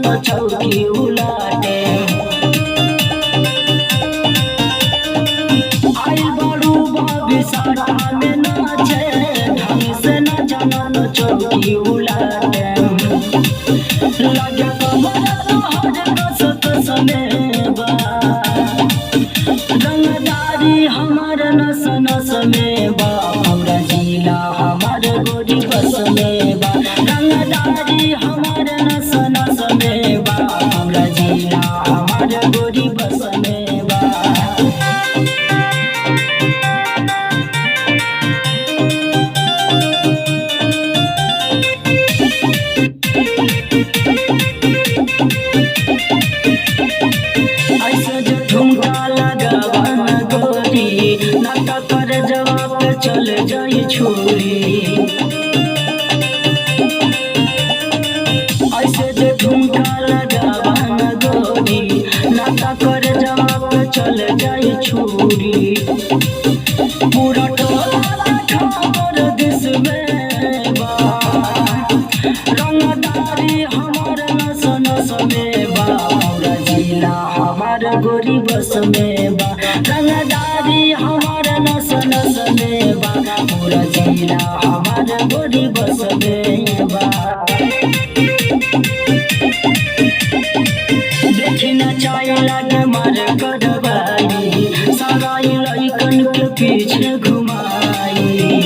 तो चौकी उलाटे आई बड़ू बाबी साटा में नाचे ढंग से न जाना तो चौकी उलाटे लगे कमर हर कसत समेबा रंगदारी हमार नस नस में बा हमरा जिला हमार गोरी बस में बा रंगदारी हमार नस नस में बा हमरा जिला हमार गोरी बस में बा। ऐसे जो ठुमका लगावन गोरी नाका कर जवाब चल जाई छुरी ऐसे जो ठुमका लगावन गोरी नाका कर जवाब चल जाई छुरी पूरा टोला खबर दिस में बा रंगदारी हमार नस नस में बा हमरा जिला हमार गोरी बस में बा रंगदारी हमार नस नस में बा पूरा जिला हमार गोरी बस में बा। देखी न चाय लगे मार करवाई सगाई लइकन के पीछे घुमाई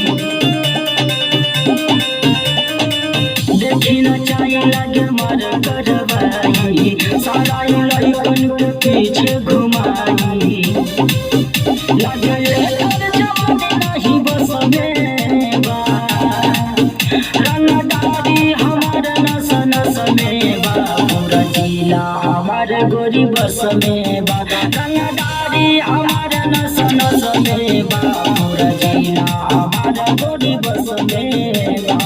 देखी न चाय लगे मार करवाई सगाई लइकन के पीछे घुमाई लगे एकर जवानी नहीं बस में बा रंगदारी हमार नस नस में बा पूरा जिला हमार गोरी बस में बा रंगदारी हमार नस नस में बा पूरा जिला हमार गोरी बस में बा।